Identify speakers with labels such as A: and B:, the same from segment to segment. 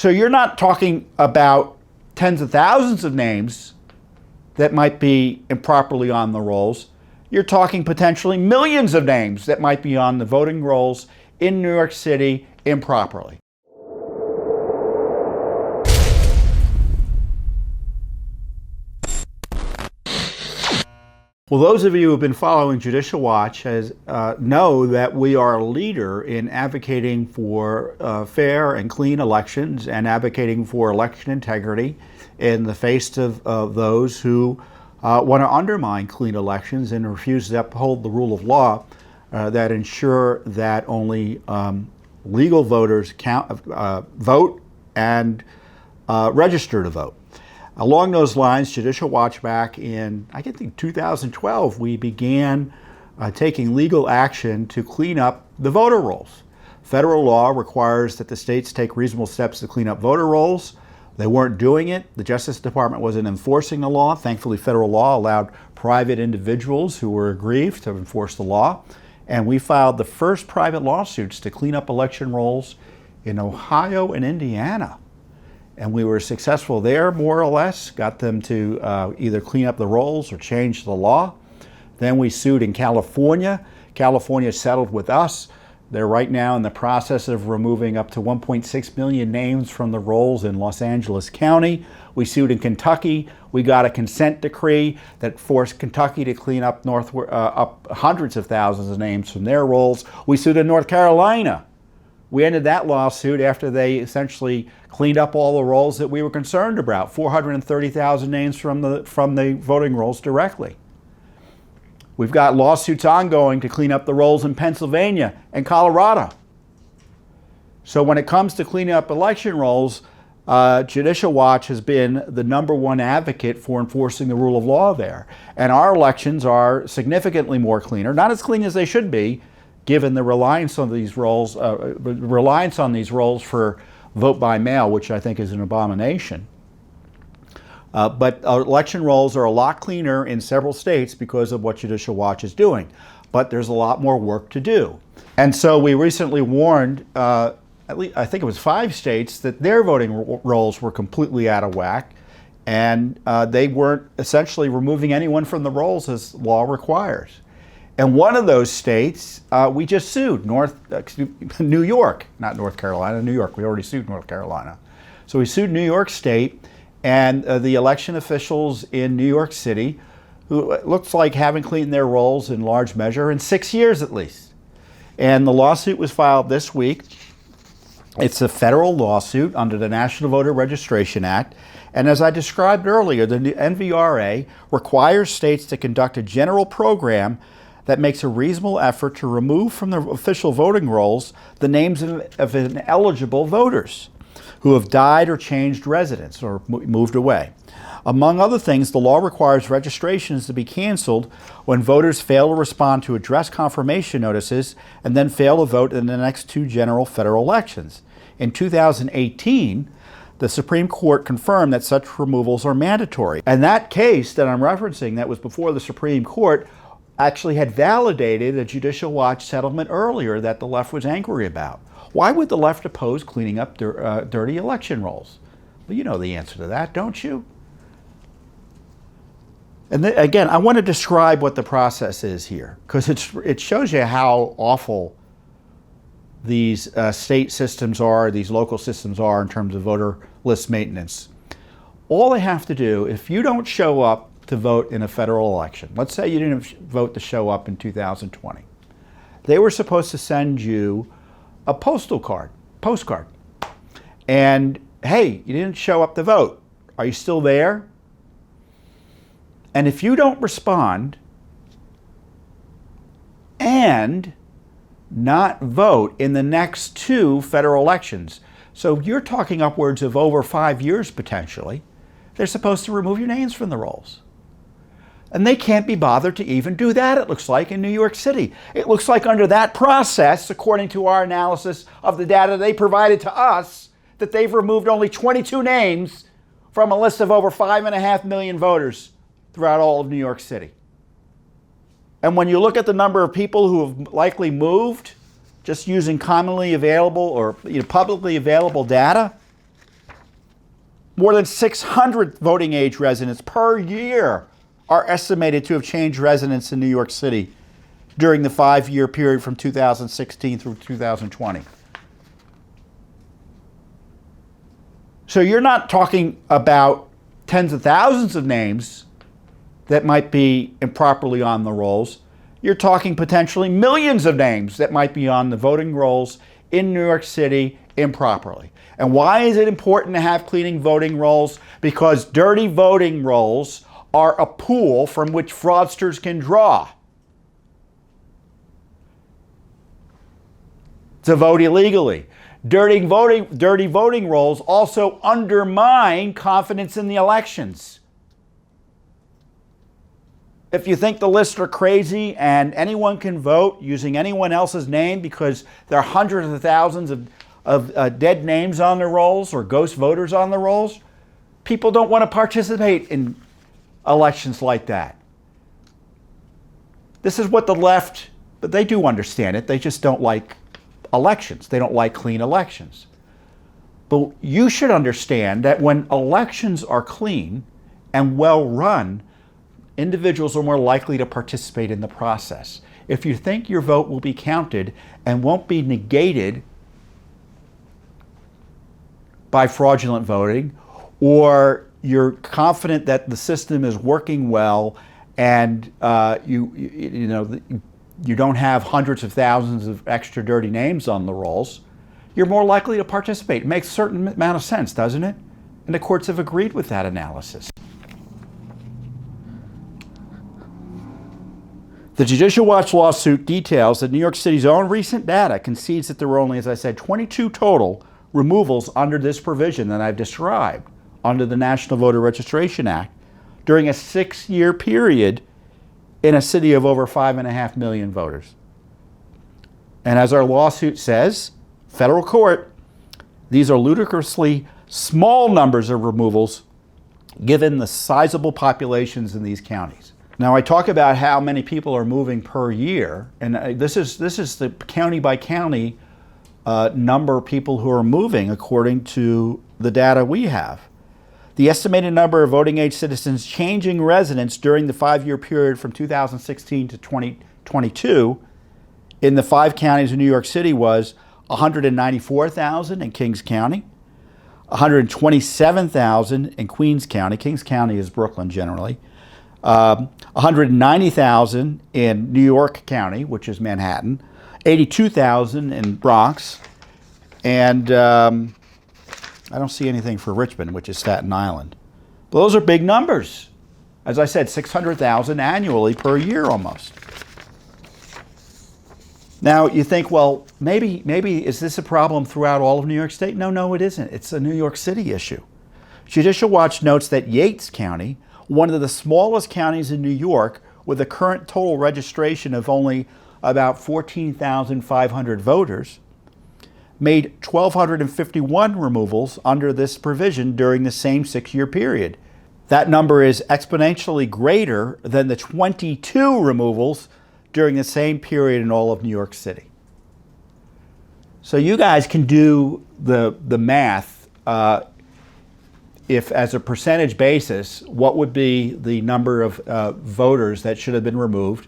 A: So you're not talking about tens of thousands of names that might be improperly on the rolls. You're talking potentially millions of names that might be on the voting rolls in New York City improperly. Well, those of you who have been following Judicial Watch know that we are a leader in advocating for fair and clean elections and advocating for election integrity in the face of those who want to undermine clean elections and refuse to uphold the rule of law that ensure that only legal voters vote and register to vote. Along those lines, Judicial Watch back in, I think 2012, we began taking legal action to clean up the voter rolls. Federal law requires that the states take reasonable steps to clean up voter rolls. They weren't doing it. The Justice Department wasn't enforcing the law. Thankfully, federal law allowed private individuals who were aggrieved to enforce the law. And we filed the first private lawsuits to clean up election rolls in Ohio and Indiana. And we were successful there, more or less, got them to either clean up the rolls or change the law. Then we sued in California. California settled with us. They're right now in the process of removing up to 1.6 million names from the rolls in Los Angeles County. We sued in Kentucky. We got a consent decree that forced Kentucky to clean up hundreds of thousands of names from their rolls. We sued in North Carolina. We ended that lawsuit after they essentially cleaned up all the rolls that we were concerned about, 430,000 names from the voting rolls directly. We've got lawsuits ongoing to clean up the rolls in Pennsylvania and Colorado. So when it comes to cleaning up election rolls, Judicial Watch has been the #1 advocate for enforcing the rule of law there. And our elections are significantly more cleaner, not as clean as they should be, given the reliance on these rolls, for vote by mail, which I think is an abomination. But election rolls are a lot cleaner in several states because of what Judicial Watch is doing. But there's a lot more work to do. And so we recently warned, at least, I think it was 5 states, that their voting rolls were completely out of whack. And they weren't essentially removing anyone from the rolls as law requires. And one of those states, we just sued, New York, not North Carolina, New York. We already sued North Carolina. So we sued New York State, and the election officials in New York City, who it looks like haven't cleaned their rolls in large measure in 6 years at least. And the lawsuit was filed this week. It's a federal lawsuit under the National Voter Registration Act. And as I described earlier, the NVRA requires states to conduct a general program that makes a reasonable effort to remove from their official voting rolls the names of ineligible voters who have died or changed residence or moved away. Among other things, the law requires registrations to be canceled when voters fail to respond to address confirmation notices and then fail to vote in the next 2 general federal elections. In 2018, the Supreme Court confirmed that such removals are mandatory. And that case that I'm referencing, that was before the Supreme Court, actually had validated a Judicial Watch settlement earlier that the left was angry about. Why would the left oppose cleaning up dirty election rolls? Well, you know the answer to that, don't you? And again, I want to describe what the process is here, because it shows you how awful these state systems are, these local systems are in terms of voter list maintenance. All they have to do, if you don't show up to vote in a federal election. Let's say you didn't vote to show up in 2020. They were supposed to send you a postcard. And hey, you didn't show up to vote. Are you still there? And if you don't respond and not vote in the next 2 federal elections, so you're talking upwards of over 5 years potentially, they're supposed to remove your names from the rolls. And they can't be bothered to even do that, it looks like, in New York City. It looks like under that process, according to our analysis of the data they provided to us, that they've removed only 22 names from a list of over 5.5 million voters throughout all of New York City. And when you look at the number of people who have likely moved, just using commonly available or publicly available data, More than 600 voting age residents per year are estimated to have changed residence in New York City during the 5-year period from 2016 through 2020. So you're not talking about tens of thousands of names that might be improperly on the rolls. You're talking potentially millions of names that might be on the voting rolls in New York City improperly. And why is it important to have cleaning voting rolls? Because dirty voting rolls are a pool from which fraudsters can draw to vote illegally. Dirty voting rolls also undermine confidence in the elections. If you think the lists are crazy and anyone can vote using anyone else's name because there are hundreds of thousands of dead names on the rolls or ghost voters on the rolls, people don't want to participate in elections like that. This is what the left, but they do understand it, they just don't like elections. They don't like clean elections. But you should understand that when elections are clean and well run, individuals are more likely to participate in the process. If you think your vote will be counted and won't be negated by fraudulent voting, or you're confident that the system is working well and you don't have hundreds of thousands of extra dirty names on the rolls, you're more likely to participate. It makes a certain amount of sense, doesn't it? And the courts have agreed with that analysis. The Judicial Watch lawsuit details that New York City's own recent data concedes that there were only, as I said, 22 total removals under this provision that I've described under the National Voter Registration Act during a 6-year period in a city of over 5.5 million voters. And as our lawsuit says, federal court, these are ludicrously small numbers of removals given the sizable populations in these counties. Now I talk about how many people are moving per year, and this is the county by county number of people who are moving according to the data we have. The estimated number of voting age citizens changing residence during the 5-year period from 2016 to 2022 in the 5 counties of New York City was 194,000 in Kings County, 127,000 in Queens County. Kings County is Brooklyn generally. 190,000 in New York County, which is Manhattan, 82,000 in Bronx, and I don't see anything for Richmond, which is Staten Island. But those are big numbers. As I said, 600,000 annually per year almost. Now you think, well, maybe is this a problem throughout all of New York State? No, it isn't. It's a New York City issue. Judicial Watch notes that Yates County, one of the smallest counties in New York, with a current total registration of only about 14,500 voters, made 1,251 removals under this provision during the same 6-year period. That number is exponentially greater than the 22 removals during the same period in all of New York City. So you guys can do the math. If as a percentage basis, what would be the number of voters that should have been removed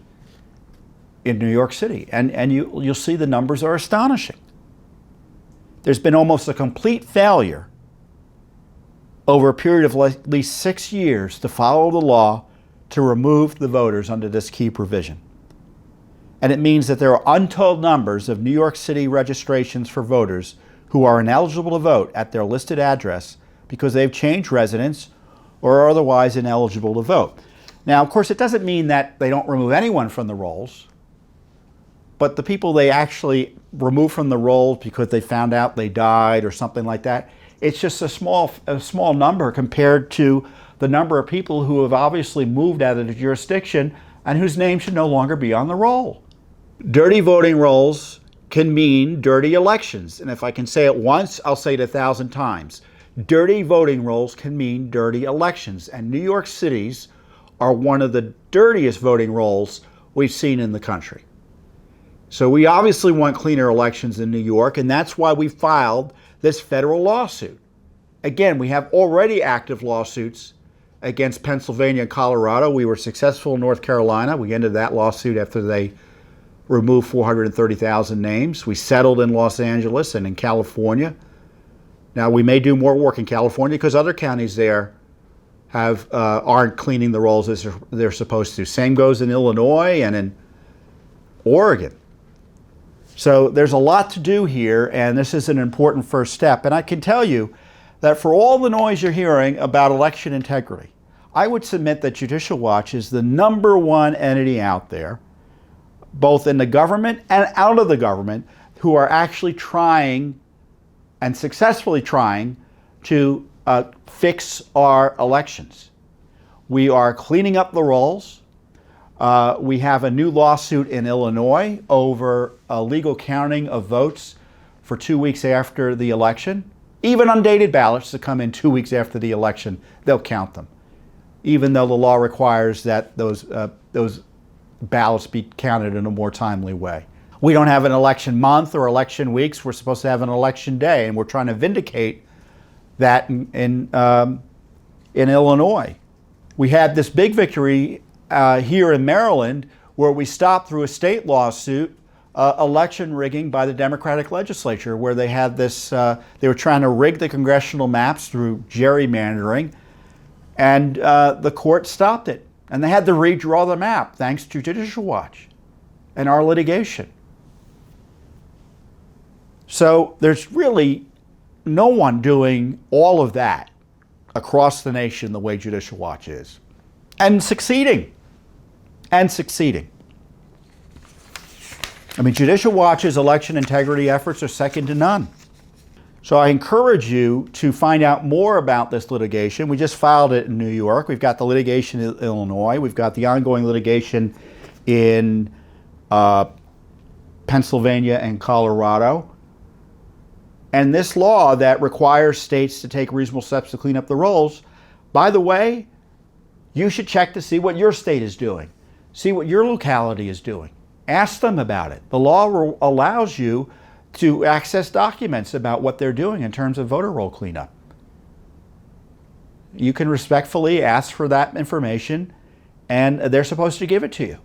A: in New York City? And you'll see the numbers are astonishing. There's been almost a complete failure over a period of at least 6 years to follow the law to remove the voters under this key provision. And it means that there are untold numbers of New York City registrations for voters who are ineligible to vote at their listed address because they've changed residence or are otherwise ineligible to vote. Now, of course, it doesn't mean that they don't remove anyone from the rolls, but the people they actually remove from the rolls because they found out they died or something like that, it's just a small number compared to the number of people who have obviously moved out of the jurisdiction and whose name should no longer be on the roll. Dirty voting rolls can mean dirty elections. And if I can say it once, I'll say it 1,000 times. Dirty voting rolls can mean dirty elections. And New York City's are one of the dirtiest voting rolls we've seen in the country. So we obviously want cleaner elections in New York, and that's why we filed this federal lawsuit. Again, we have already active lawsuits against Pennsylvania and Colorado. We were successful in North Carolina. We ended that lawsuit after they removed 430,000 names. We settled in Los Angeles and in California. Now, we may do more work in California because other counties there aren't cleaning the rolls as they're supposed to. Same goes in Illinois and in Oregon. So there's a lot to do here, and this is an important first step. And I can tell you that for all the noise you're hearing about election integrity, I would submit that Judicial Watch is the #1 entity out there, both in the government and out of the government, who are actually trying and successfully trying to fix our elections. We are cleaning up the rolls. We have a new lawsuit in Illinois over illegal counting of votes for 2 weeks after the election. Even undated ballots that come in 2 weeks after the election, they'll count them, even though the law requires that those ballots be counted in a more timely way. We don't have an election month or election weeks. We're supposed to have an election day, and we're trying to vindicate that in Illinois. We had this big victory here in Maryland where we stopped through a state lawsuit election rigging by the Democratic legislature, where they had this, they were trying to rig the congressional maps through gerrymandering, and the court stopped it. And they had to redraw the map thanks to Judicial Watch and our litigation. So there's really no one doing all of that across the nation the way Judicial Watch is. And succeeding. And succeeding. I mean, Judicial Watch's election integrity efforts are second to none. So I encourage you to find out more about this litigation. We just filed it in New York. We've got the litigation in Illinois. We've got the ongoing litigation in Pennsylvania and Colorado. And this law that requires states to take reasonable steps to clean up the rolls, by the way, you should check to see what your state is doing. See what your locality is doing. Ask them about it. The law allows you to access documents about what they're doing in terms of voter roll cleanup. You can respectfully ask for that information, and they're supposed to give it to you.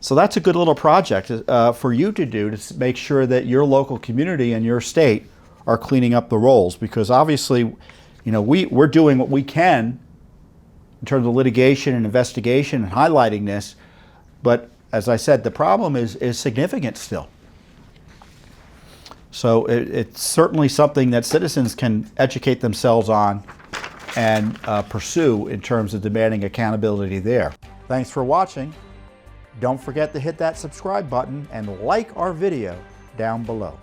A: So that's a good little project for you to do to make sure that your local community and your state are cleaning up the rolls, because obviously, you know, we're doing what we can in terms of litigation and investigation and highlighting this, but as I said, the problem is significant still. So it's certainly something that citizens can educate themselves on and pursue in terms of demanding accountability there. Thanks for watching. Don't forget to hit that subscribe button and like our video down below.